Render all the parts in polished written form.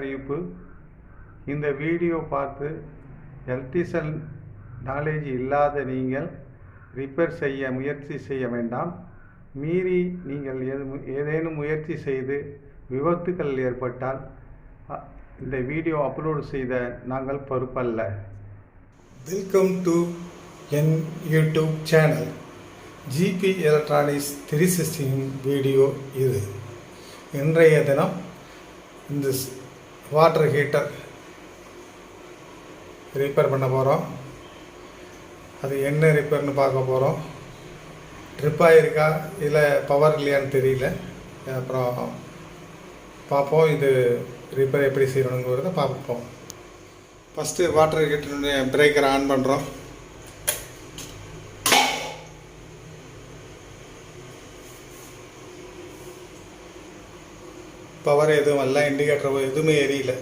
அறிவிப்பு. இந்த வீடியோ பார்த்து எலக்ட்ரிஷியன் நாலேஜ் இல்லாத நீங்கள் ரிப்பேர் செய்ய முயற்சி செய்ய வேண்டாம். மீறி நீங்கள் ஏதேனும் முயற்சி செய்து விபத்துக்கள் ஏற்பட்டால் இந்த வீடியோ அப்லோடு செய்த நாங்கள் பொறுப்பல்ல. வெல்கம் டு என் YouTube channel. GB electronics 360 video இது. இன்றைய தினம் இந்த வாட்டர் ஹீட்டர் ரிப்பேர் பண்ண போகிறோம். அது என்ன ரிப்பேர்னு பார்க்க போகிறோம். ட்ரிப் ஆகிருக்கா இல்லை பவர் இல்லையான்னு தெரியல. அப்புறம் பார்ப்போம் இது ரிப்பேர் எப்படி செய்யணுங்கிறத பார்ப்போம். ஃபஸ்ட்டு வாட்டர் ஹீட்டருடைய பிரேக்கரை ஆன் பண்ணுறோம். பவர் எதுவும் இல்லை, இண்டிகேட்டர் எதுவுமே எரியல.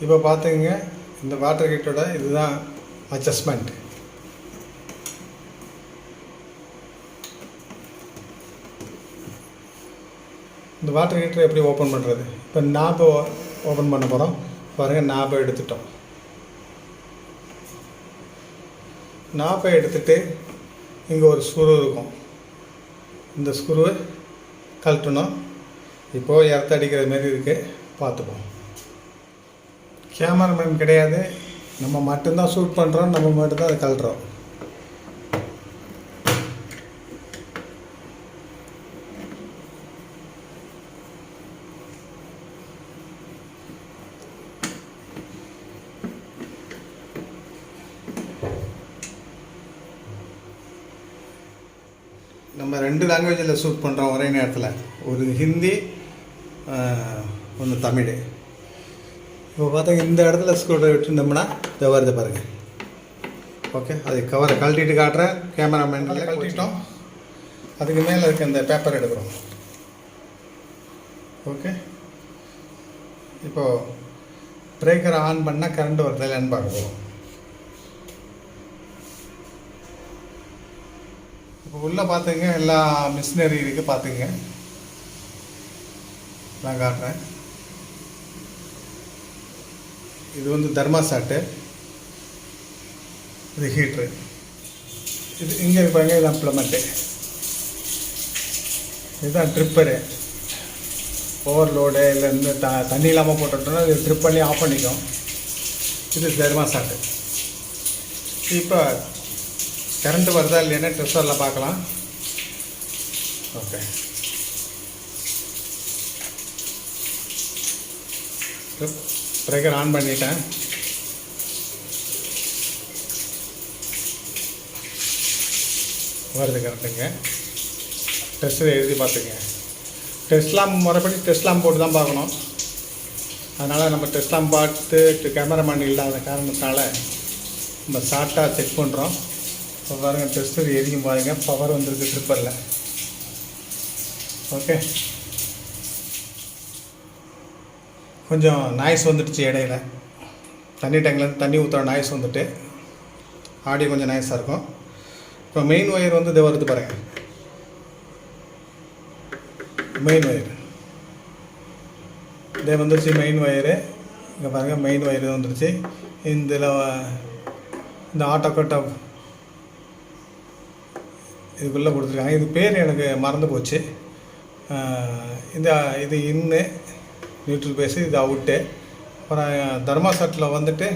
இப்போ பார்த்துங்க, இந்த வாட்டர் ஹீட்டரோட இதுதான் அட்ஜஸ்ட்மெண்ட். இந்த வாட்டர் ஹீட்டரை எப்படி ஓப்பன் பண்ணுறது? இப்போ நாபை ஓப்பன் பண்ண போகிறோம். பாருங்கள், நாபை எடுத்துட்டோம். நாபை எடுத்துகிட்டு இங்கே ஒரு ஸ்க்ரூ இருக்கும். இந்த ஸ்க்ரூவை கழட்டணும். இப்போது எர்த் அடிக்கிற மாரி இருக்குது, பார்த்துப்போம். கேமராமேன் கிடையாது, நம்ம மட்டும்தான் ஷூட் பண்ணுறோம், நம்ம மட்டும்தான் அதை கழட்டுறோம். நம்ம 2 லாங்குவேஜில் ஷூட் பண்ணுறோம் ஒரே நேரத்தில். ஒரு ஹிந்தி, ஒன்று தமிழ். இப்போ பார்த்தா இந்த இடத்துல ஸ்க்ரூ விட்டுருந்தோம்னா இதை வருது பாருங்கள். ஓகே, அது கவரை கழட்டிட்டு காட்டுறேன். கேமராமேனில் கழட்டிட்டோம். அதுக்கு மேலே இருக்க இந்த பேப்பர் எடுக்கிறோம். ஓகே, இப்போது பிரேக்கரை ஆன் பண்ணால் கரண்ட் வருது இல்லைன்னு பார்க்க போகிறோம். இப்போ உள்ளே பார்த்துங்க, எல்லா மிஷினரி இருக்குது. பார்த்துங்க, நான் காட்டுறேன். இது வந்து தர்மாசாட்டு, இது ஹீட்ரு. இது இங்கே இருப்பாங்க, இது அம்ப்ளமெண்ட்டு. இதுதான் ட்ரிப்பரு. ஓவர்லோடு இல்லை இந்த தண்ணி இல்லாமல் போட்டுட்டோம்னா இது ட்ரிப் பண்ணி ஆஃப் பண்ணிக்கும். இது தர்மாசாட்டு. இப்போ கரண்ட்டு வருதா இல்லைன்னா டெஸ்டரில் பார்க்கலாம். ஓகே, பிரேக்கர் ஆன் பண்ணிட்டேன். வருது கரெக்டுங்க. டெஸ்ட்டில் எழுதி பார்த்துங்க. டெஸ்ட்லாம் முறைப்படி டெஸ்ட்லாம் போட்டு தான் பார்க்கணும். அதனால் நம்ம டெஸ்ட்லாம் பார்த்து கேமராமேன் இல்லாத காரணத்தினால நம்ம ஷார்ட்டாக செக் பண்ணுறோம். இப்போ பாருங்கள், டெஸ்டர் எரியும் பாருங்கள், பவர் வந்துருக்கு ட்ரிப்பரில். ஓகே, கொஞ்சம் நாய்ஸ் வந்துடுச்சு இடையில. தண்ணி டேங்க்லேருந்து தண்ணி ஊற்றுற நாய்ஸ் வந்துட்டு ஆடியோ கொஞ்சம் நாய்ஸாக இருக்கும். இப்போ மெயின் ஒயர் வந்து இது வருது பாருங்கள். மெயின் ஒயர் இதே வந்துடுச்சு. மெயின் ஒயரு இங்கே பாருங்கள், மெயின் ஒயர் வந்துடுச்சு. இந்த ஆட்டோ கட் ஆஃப் இதுக்குள்ளே கொடுத்துருக்காங்க. இது பேர் எனக்கு மறந்து போச்சு. இது இன்னு நியூட்ரல் பேஸு, இது அவுட்டு. அப்புறம் தர்மாசாட்டில் வந்துட்டு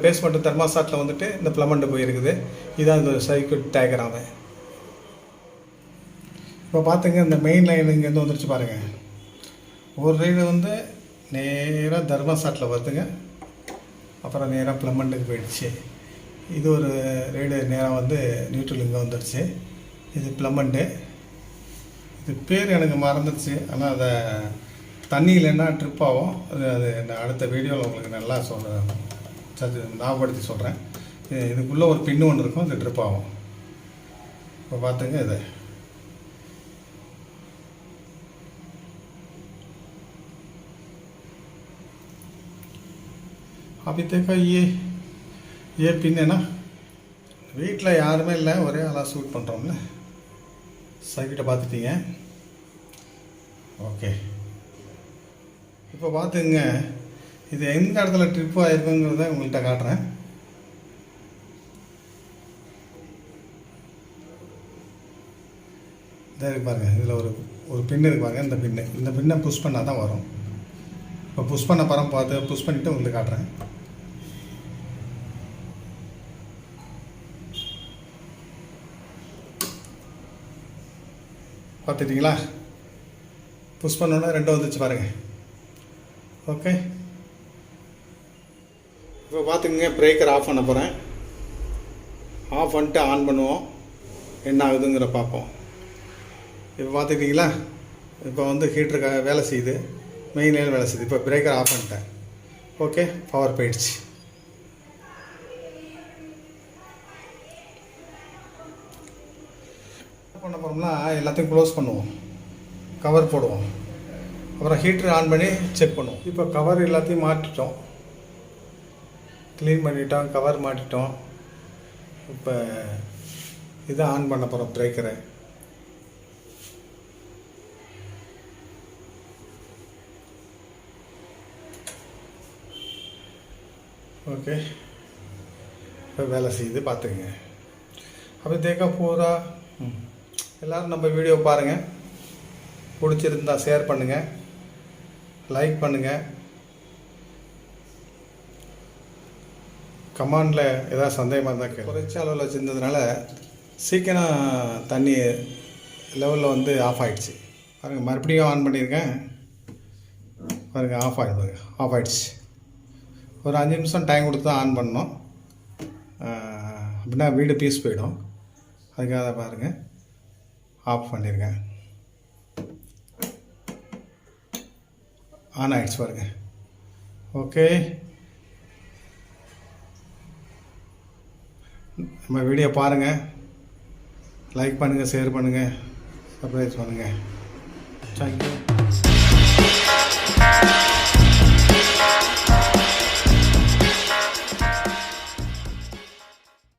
பேஸ்மெண்ட்டு தர்மாசாட்டில் வந்துட்டு இந்த ப்ளமெண்ட்டு போயிருக்குது. இதுதான் இந்த சர்க்யூட் டயக்ராமு. இப்போ பார்த்துங்க, இந்த மெயின் லைன் இங்கேருந்து வந்துருச்சு பாருங்கள். ஒரு ரைடு வந்து நேராக தர்மாசாட்டில் வருதுங்க. அப்புறம் நேராக ப்ளமெண்ட்டுக்கு போயிடுச்சு. இது ஒரு ரைடு நேராக வந்து நியூட்ரல் இங்கே வந்துடுச்சு. இது ப்ளமெண்ட்டு. இது பேர் எனக்கு மறந்துடுச்சு. ஆனால் அதை தண்ணி இல்லைன்னா ட்ரிப் ஆகும். அது நான் அடுத்த வீடியோவில் உங்களுக்கு நல்லா ஞாபகப்படுத்தி சொல்கிறேன். இதுக்குள்ளே ஒரு பின்னு ஒன்று இருக்கும், அது ட்ரிப் ஆகும். இப்போ பார்த்துங்க, இது अभी देखो ये पिन है ना, வீட்டில் யாருமே இல்லை, ஒரே ஆளாக ஷூட் பண்ணுறோம்ல. சர்க்கியூட்டை பார்த்துட்டீங்க. ஓகே, இப்போ பார்த்துங்க, இது எந்த இடத்துல ட்ரிப்பு ஆகிருக்குங்கிறத உங்கள்கிட்ட காட்டுறேன். இதை பாருங்கள், இதில் ஒரு பின்னு இருக்கு பாருங்கள். இந்த பின்னை புஷ் பண்ணால் தான் வரும். இப்போ புஷ் பண்ண பரம் பார்த்து புஷ் பண்ணிவிட்டு உங்களுக்கு காட்டுறேன். பார்த்துட்டிங்களா? புஷ் பண்ணோன்னா 2 வந்துச்சு பாருங்கள். ஓகே, இப்போ பார்த்துக்குங்க, பிரேக்கர் ஆஃப் பண்ண போகிறேன். ஆஃப் பண்ணிட்டு ஆன் பண்ணுவோம், என்ன ஆகுதுங்கிற பார்ப்போம். இப்போ பார்த்துக்கிட்டிங்களா? இப்போ வந்து ஹீட்டருக்கு வேலை செய்யுது, மெயின் லைன் வேலை செய்யுது. இப்போ பிரேக்கர் ஆஃப் பண்ணிட்டேன். ஓகே, பவர் போயிடுச்சு. என்ன பண்ண போகிறோம்னா, எல்லாத்தையும் க்ளோஸ் பண்ணுவோம், கவர் போடுவோம், அப்புறம் ஹீட்டர் ஆன் பண்ணி செக் பண்ணுவோம். இப்போ கவர் எல்லாத்தையும் மாட்டிட்டோம், க்ளீன் பண்ணிட்டோம், கவர் மாட்டிட்டோம். இப்போ இதை ஆன் பண்ண போகிறோம், பிரேக்கரை. ओके, வேலை செய்யுது பார்த்துங்க. அப்படி देखा पूरा எல்லாரும் நம்ம வீடியோ பாருங்கள். பிடிச்சிருந்தா ஷேர் பண்ணுங்கள், லைக் பண்ணுங்கள், கமெண்டில் ஏதாவது சந்தேகமாக இருந்தால் குறைச்ச அளவில் வச்சுருந்ததுனால சீக்கிரம் தண்ணி லெவலில் வந்து ஆஃப் ஆகிடுச்சு பாருங்கள். மறுபடியும் ஆன் பண்ணியிருக்கேன் பாருங்கள், ஆஃப் ஆகிடுச்சு. ஒரு 5 நிமிஷம் டைம் கொடுத்து தான் ஆன் பண்ணோம், அப்படின்னா வீடு பீஸ் போயிடும். அதுக்காக பாருங்கள், ஆஃப் பண்ணியிருக்கேன். ஆன் ஆகிடுச்சு பாருங்கள். ஓகே, நம்ம வீடியோ பாருங்கள், லைக் பண்ணுங்கள், ஷேர் பண்ணுங்கள், சப்ஸ்கிரைப் பண்ணுங்கள். தேங்க்யூ.